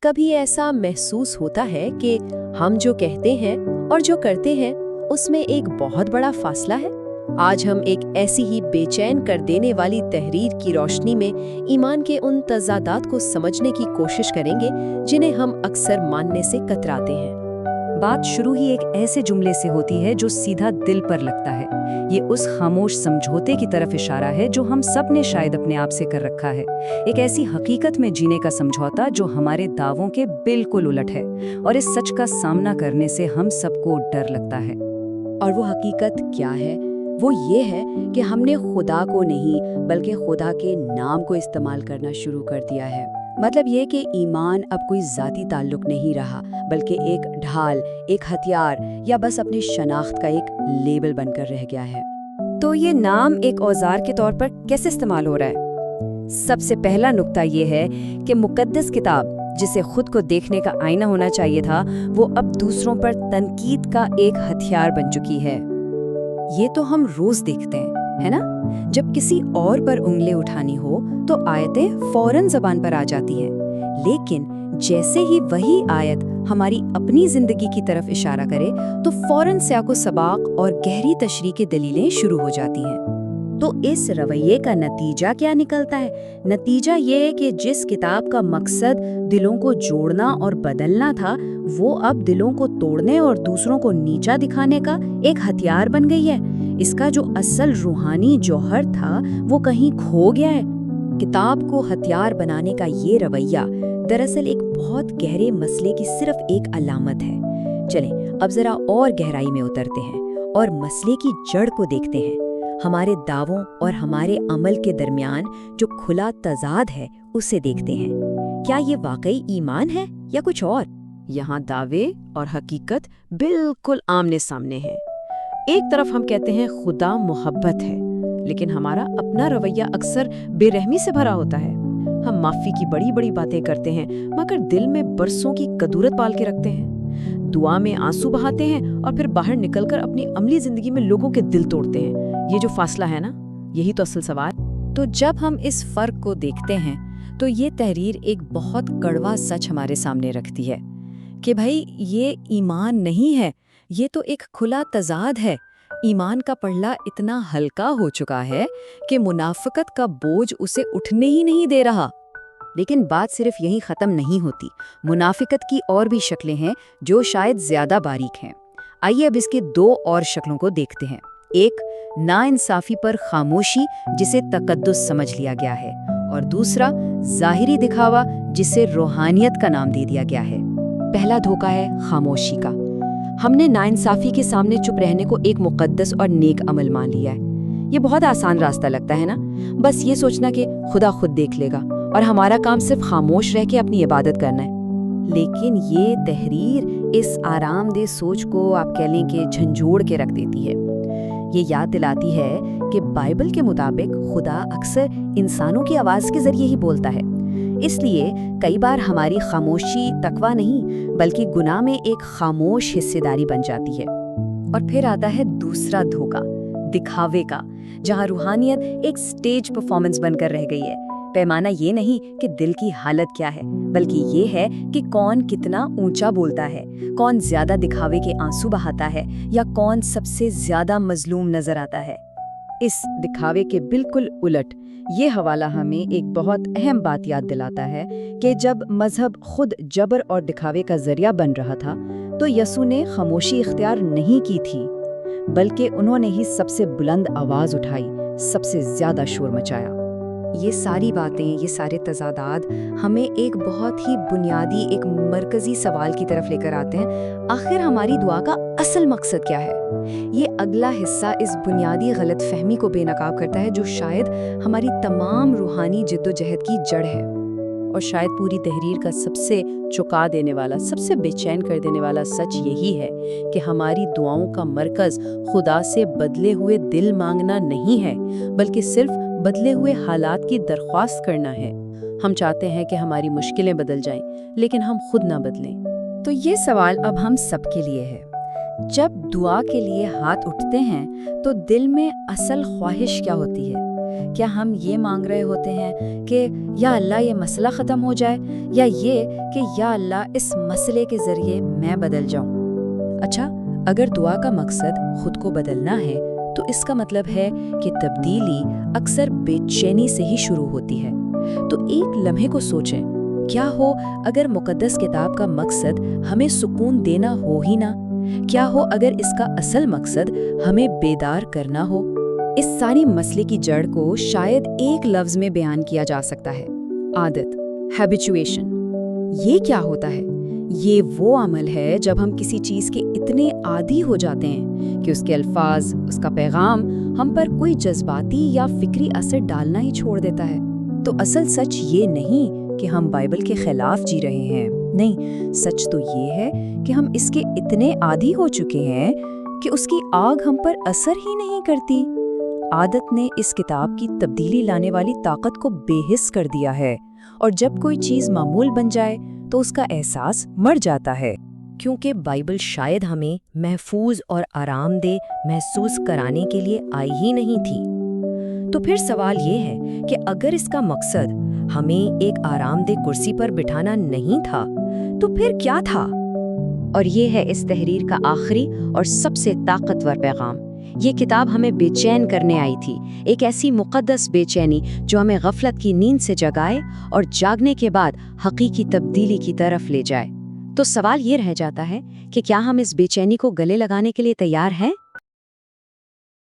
कभी ऐसा महसूस होता है कि हम जो कहते हैं और जो करते हैं उसमें एक बहुत बड़ा फासला है? आज हम एक ऐसी ही बेचैन कर देने वाली तहरीर की रोशनी में ईमान के उन तज़ादात को समझने की कोशिश करेंगे जिन्हें हम अक्सर मानने से कतराते हैं। बात शुरू ही एक ऐसे जुमले से होती है जो सीधा दिल पर लगता है। ये उस खामोश समझौते की तरफ इशारा है जो हम सब ने शायद अपने आप से कर रखा है। एक ऐसी हकीकत में जीने का समझौता जो हमारे दावों के बिल्कुल उलट है, और इस सच का सामना करने से हम सबको डर लगता है। और वो हकीकत क्या है? वो ये है कि हमने खुदा को नहीं बल्कि खुदा के नाम को इस्तेमाल करना शुरू कर दिया है। मतलब ये कि ईमान अब कोई ज़ाती ताल्लुक नहीं रहा, बल्कि एक ढाल, एक हथियार या बस अपनी शनाख्त का एक लेबल बनकर रह गया है। तो ये नाम एक औजार के तौर पर कैसे इस्तेमाल हो रहा है? सबसे पहला नुक्ता ये है कि मुकद्दस किताब, जिसे खुद को देखने का आईना होना चाहिए था, वो अब दूसरों पर तनकीद का एक हथियार बन चुकी है। ये तो हम रोज देखते हैं, है ना? जब किसी और पर उंगली उठानी हो तो आयतें फौरन ज़बान पर आ जाती हैं, लेकिन जैसे ही वही आयत हमारी अपनी जिंदगी की तरफ इशारा करे तो फौरन स्याको सबाक और गहरी तशरीह की दलीलें शुरू हो जाती हैं। तो इस रवैये का नतीजा क्या निकलता है? नतीजा ये है कि जिस किताब का मकसद दिलों को जोड़ना और बदलना था, वो अब दिलों को तोड़ने और दूसरों को नीचा दिखाने का एक हथियार बन गई है। इसका जो असल रूहानी जौहर था वो कहीं खो गया है। किताब को हथियार बनाने का ये रवैया दरअसल एक बहुत गहरे मसले की सिर्फ एक अलामत है। चलें अब जरा और गहराई में उतरते हैं और मसले की जड़ को देखते हैं। हमारे दावों और हमारे अमल के दरमियान जो खुला तजाद है उसे देखते हैं। क्या ये वाकई ईमान है या कुछ और? यहाँ दावे और हकीकत बिल्कुल आमने सामने हैं। एक तरफ हम कहते हैं खुदा मोहब्बत है, लेकिन हमारा अपना रवैया अक्सर बेरहमी से भरा होता है। हम माफी की बड़ी बड़ी बातें करते हैं मगर दिल में बरसों की कदूरत पाल के रखते हैं। दुआ में आंसू बहाते हैं और फिर बाहर निकलकर अपनी अमली जिंदगी में लोगों के दिल तोड़ते हैं। ये जो फासला है ना, यही तो असल सवाल। तो जब हम इस फर्क को देखते हैं तो ये तहरीर एक बहुत कड़वा सच हमारे सामने रखती है कि भाई ये ईमान नहीं है, ये तो एक खुला तजाद है। ईमान का पल्ला इतना हल्का हो चुका है कि मुनाफिकत का बोझ उसे उठने ही नहीं दे रहा। लेकिन बात सिर्फ यहीं ख़त्म नहीं होती। मुनाफिकत की और भी शक्लें हैं जो शायद ज़्यादा बारीक हैं। आइए अब इसके दो और शक्लों को देखते हैं। एक, नाइंसाफ़ी पर खामोशी, जिसे तकद्दुस समझ लिया गया है, और दूसरा, ज़ाहिरी दिखावा, जिसे रूहानियत का नाम दे दिया गया है। पहला धोखा है खामोशी का। हमने नाइंसाफ़ी के सामने चुप रहने को एक मुकद्दस और नेक अमल मान लिया है। ये बहुत आसान रास्ता लगता है ना, बस ये सोचना कि खुदा खुद देख लेगा और हमारा काम सिर्फ खामोश रह के अपनी इबादत करना है। लेकिन ये तहरीर इस आरामदेह सोच को आप कह लें कि झंझोड़ के रख देती है। ये याद दिलाती है कि बाइबल के मुताबिक खुदा अक्सर इंसानों की आवाज़ के जरिए ही बोलता है। इसलिए कई बार हमारी खामोशी तकवा नहीं बल्कि गुनाह में एक खामोश हिस्सेदारी बन जाती है। और फिर आता है दूसरा धोखा, दिखावे का, जहाँ रूहानियत एक स्टेज परफॉर्मेंस बनकर रह गई है। पैमाना ये नहीं कि दिल की हालत क्या है, बल्कि ये है कि कौन कितना ऊंचा बोलता है, कौन ज्यादा दिखावे के आंसू बहाता है, या कौन सबसे ज्यादा मजलूम नजर आता है। इस दिखावे के बिल्कुल उलट ये हवाला हमें एक बहुत अहम बात याद दिलाता है कि जब मजहब खुद जबर और दिखावे का जरिया बन रहा था तो यसू ने खामोशी इख्तियार नहीं की थी, बल्कि उन्होंने ही सबसे बुलंद आवाज उठाई, सबसे ज्यादा शोर मचाया। ये सारी बातें, ये सारे तजादात हमें एक बहुत ही बुनियादी, एक मरकजी सवाल की तरफ लेकर आते हैं। आखिर हमारी दुआ का असल मकसद क्या है? ये अगला हिस्सा इस बुनियादी गलत फहमी को बेनकाब करता है जो शायद हमारी तमाम रूहानी जिद्दोजहद की जड़ है। और शायद पूरी तहरीर का सबसे चौंका देने वाला, सबसे बेचैन कर देने वाला सच यही है कि हमारी दुआओं का मरकज़ खुदा से बदले हुए दिल मांगना नहीं है, बल्कि सिर्फ बदले हुए हालात की दरख्वास्त करना है। हम चाहते हैं कि हमारी मुश्किलें बदल जाएं, लेकिन हम खुद ना बदलें। तो ये सवाल अब हम सब के लिए है। जब दुआ के लिए हाथ उठते हैं तो दिल में असल ख्वाहिश क्या होती है? کیا ہم یہ مانگ رہے ہوتے ہیں کہ یا اللہ یہ مسئلہ ختم ہو جائے، یا یہ کہ یا اللہ اس مسئلے کے ذریعے میں بدل جاؤں؟ اچھا، اگر دعا کا مقصد خود کو بدلنا ہے تو اس کا مطلب ہے کہ تبدیلی اکثر بے چینی سے ہی شروع ہوتی ہے۔ تو ایک لمحے کو سوچیں، کیا ہو اگر مقدس کتاب کا مقصد ہمیں سکون دینا ہو ہی نہ؟ کیا ہو اگر اس کا اصل مقصد ہمیں بیدار کرنا ہو؟ اس ساری مسئلے کی جڑ کو شاید ایک لفظ میں بیان کیا جا سکتا ہے: عادت، ہیبیچویشن۔ یہ کیا ہوتا ہے؟ یہ وہ عمل ہے جب ہم کسی چیز کے اتنے عادی ہو جاتے ہیں کہ اس کے الفاظ، اس کا پیغام ہم پر کوئی جذباتی یا فکری اثر ڈالنا ہی چھوڑ دیتا ہے۔ تو اصل سچ یہ نہیں کہ ہم بائبل کے خلاف جی رہے ہیں، نہیں، سچ تو یہ ہے کہ ہم اس کے اتنے عادی ہو چکے ہیں کہ اس کی آگ ہم پر اثر ہی نہیں کرتی۔ عادت نے اس کتاب کی تبدیلی لانے والی طاقت کو بے حس کر دیا ہے، اور جب کوئی چیز معمول بن جائے تو اس کا احساس مر جاتا ہے۔ کیونکہ بائبل شاید ہمیں محفوظ اور آرام دہ محسوس کرانے کے لیے آئی ہی نہیں تھی۔ تو پھر سوال یہ ہے کہ اگر اس کا مقصد ہمیں ایک آرام دہ کرسی پر بٹھانا نہیں تھا تو پھر کیا تھا؟ اور یہ ہے اس تحریر کا آخری اور سب سے طاقتور پیغام۔ یہ کتاب ہمیں بے چین کرنے آئی تھی، ایک ایسی مقدس بے چینی جو ہمیں غفلت کی نیند سے جگائے اور جاگنے کے بعد حقیقی تبدیلی کی طرف لے جائے۔ تو سوال یہ رہ جاتا ہے کہ کیا ہم اس بے چینی کو گلے لگانے کے لیے تیار ہیں؟